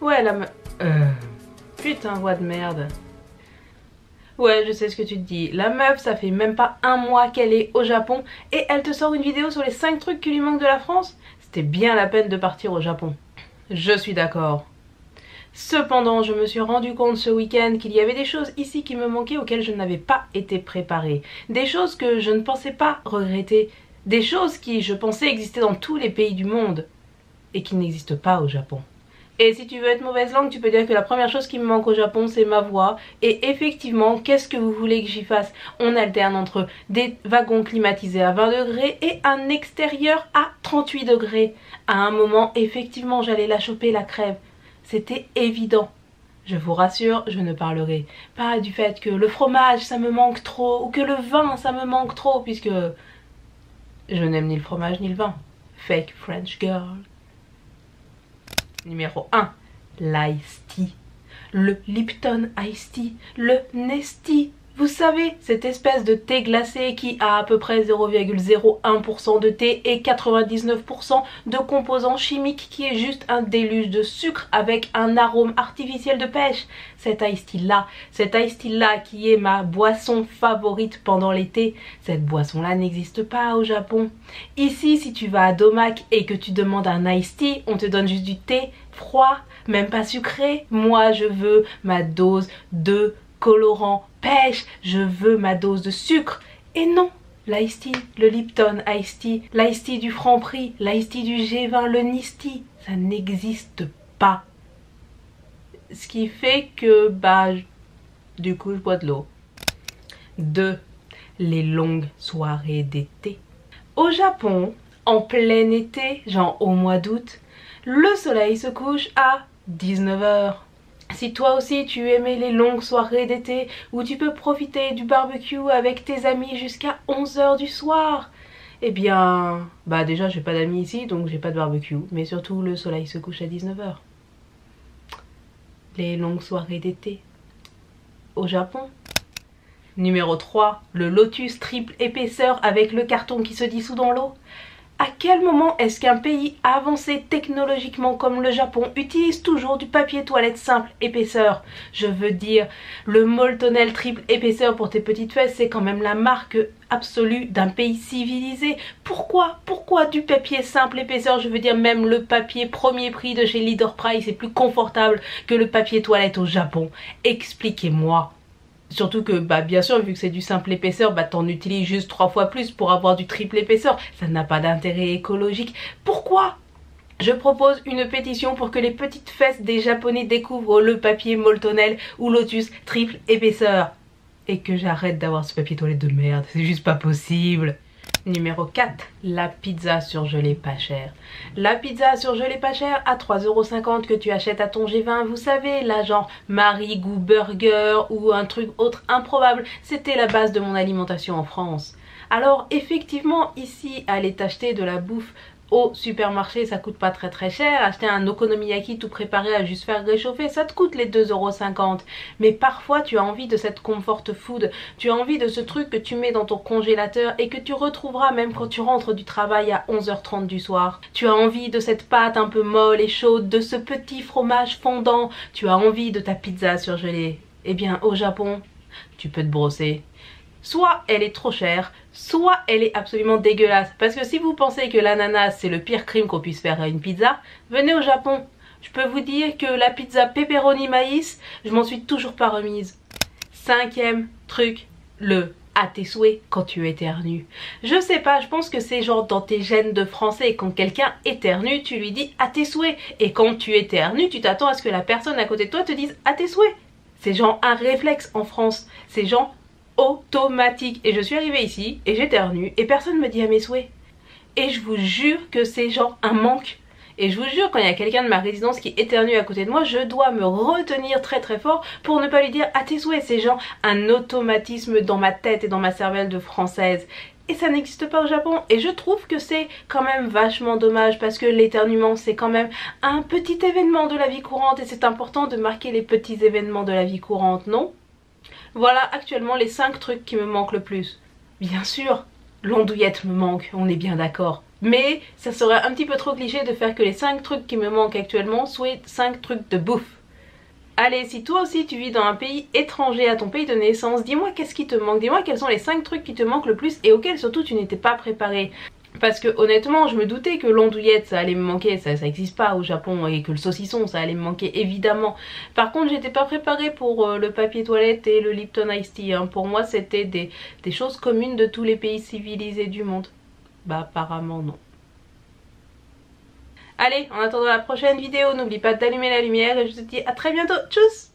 Ouais, la meuf... Putain, voix de merde. Ouais, je sais ce que tu te dis. La meuf, ça fait même pas un mois qu'elle est au Japon et elle te sort une vidéo sur les 5 trucs qui lui manquent de la France. C'était bien la peine de partir au Japon. Je suis d'accord. Cependant, je me suis rendu compte ce week-end qu'il y avait des choses ici qui me manquaient auxquelles je n'avais pas été préparée. Des choses que je ne pensais pas regretter. Des choses qui, je pensais, existaient dans tous les pays du monde et qui n'existent pas au Japon. Et si tu veux être mauvaise langue, tu peux dire que la première chose qui me manque au Japon, c'est ma voix. Et effectivement, qu'est-ce que vous voulez que j'y fasse? On alterne entre des wagons climatisés à 20 degrés et un extérieur à 38 degrés. À un moment, effectivement, j'allais la choper, la crève. C'était évident. Je vous rassure, je ne parlerai pas du fait que le fromage, ça me manque trop, ou que le vin, ça me manque trop, puisque je n'aime ni le fromage ni le vin. Fake French girl. Numéro 1, l'Ice Tea. Le Lipton Ice Tea, le Nestea. Vous savez, cette espèce de thé glacé qui a à peu près 0,01% de thé et 99% de composants chimiques qui est juste un déluge de sucre avec un arôme artificiel de pêche. Cet Ice Tea là qui est ma boisson favorite pendant l'été, cette boisson là n'existe pas au Japon. Ici, si tu vas à Domac et que tu demandes un Ice Tea, on te donne juste du thé froid, même pas sucré. Moi, je veux ma dose de colorant pêche, je veux ma dose de sucre. Et non, l'Ice Tea, le Lipton Ice Tea, l'Ice Tea du Franprix, l'Ice Tea du G20, le Nestea, ça n'existe pas. Ce qui fait que, du coup, je bois de l'eau. 2. Les longues soirées d'été. Au Japon, en plein été, genre au mois d'août, le soleil se couche à 19 h. Si toi aussi tu aimais les longues soirées d'été où tu peux profiter du barbecue avec tes amis jusqu'à 11 h du soir, eh bien, déjà j'ai pas d'amis ici donc j'ai pas de barbecue, mais surtout le soleil se couche à 19 h. Les longues soirées d'été au Japon. Numéro 3, le Lotus triple épaisseur avec le carton qui se dissout dans l'eau. À quel moment est-ce qu'un pays avancé technologiquement comme le Japon utilise toujours du papier toilette simple épaisseur? Je veux dire, le Moltonel triple épaisseur pour tes petites fesses, c'est quand même la marque absolue d'un pays civilisé. Pourquoi du papier simple épaisseur? Je veux dire, même le papier premier prix de chez Leader Price est plus confortable que le papier toilette au Japon. Expliquez-moi. Surtout que, bien sûr, vu que c'est du simple épaisseur, t'en utilises juste 3 fois plus pour avoir du triple épaisseur. Ça n'a pas d'intérêt écologique. Pourquoi? Je propose une pétition pour que les petites fesses des Japonais découvrent le papier Moltonel ou Lotus triple épaisseur. Et que j'arrête d'avoir ce papier toilette de merde. C'est juste pas possible. Numéro 4, la pizza surgelée pas chère. La pizza surgelée pas chère à 3,50 € que tu achètes à ton G20, vous savez, là genre Marie Goût Burger ou un truc autre improbable, c'était la base de mon alimentation en France. Alors effectivement, ici, aller t'acheter de la bouffe au supermarché, ça coûte pas très cher. Acheter un okonomiyaki tout préparé à juste faire réchauffer, ça te coûte les 2,50 €. Mais parfois tu as envie de cette comfort food, tu as envie de ce truc que tu mets dans ton congélateur et que tu retrouveras même quand tu rentres du travail à 11h30 du soir. Tu as envie de cette pâte un peu molle et chaude, de ce petit fromage fondant, tu as envie de ta pizza surgelée. Eh bien au Japon, tu peux te brosser. Soit elle est trop chère, soit elle est absolument dégueulasse. Parce que si vous pensez que l'ananas c'est le pire crime qu'on puisse faire à une pizza, venez au Japon. Je peux vous dire que la pizza pepperoni maïs, je m'en suis toujours pas remise. 5e truc, le à tes souhaits quand tu éternues. Je sais pas, je pense que c'est genre dans tes gènes de français. Quand quelqu'un éternue, tu lui dis à tes souhaits. Et quand tu éternues, tu t'attends à ce que la personne à côté de toi te dise à tes souhaits. C'est genre un réflexe en France. C'est genre automatique. Et je suis arrivée ici et j'éternue et personne me dit à mes souhaits. Et je vous jure que c'est genre un manque. Et je vous jure, quand il y a quelqu'un de ma résidence qui éternue à côté de moi, je dois me retenir très fort pour ne pas lui dire à tes souhaits. C'est genre un automatisme dans ma tête et dans ma cervelle de française. Et ça n'existe pas au Japon. Et je trouve que c'est quand même vachement dommage parce que l'éternuement c'est quand même un petit événement de la vie courante et c'est important de marquer les petits événements de la vie courante, non? Voilà actuellement les 5 trucs qui me manquent le plus. Bien sûr, l'andouillette me manque, on est bien d'accord. Mais ça serait un petit peu trop cliché de faire que les 5 trucs qui me manquent actuellement soient 5 trucs de bouffe. Allez, si toi aussi tu vis dans un pays étranger à ton pays de naissance, dis-moi qu'est-ce qui te manque, dis-moi quels sont les 5 trucs qui te manquent le plus et auxquels surtout tu n'étais pas préparé. Parce que honnêtement, je me doutais que l'andouillette ça allait me manquer, ça n'existe pas au Japon, et que le saucisson ça allait me manquer évidemment. Par contre, j'étais pas préparée pour le papier toilette et le Lipton Ice Tea. Hein. Pour moi, c'était des choses communes de tous les pays civilisés du monde. Bah apparemment non. Allez, en attendant la prochaine vidéo, n'oublie pas d'allumer la lumière et je te dis à très bientôt. Tchuss!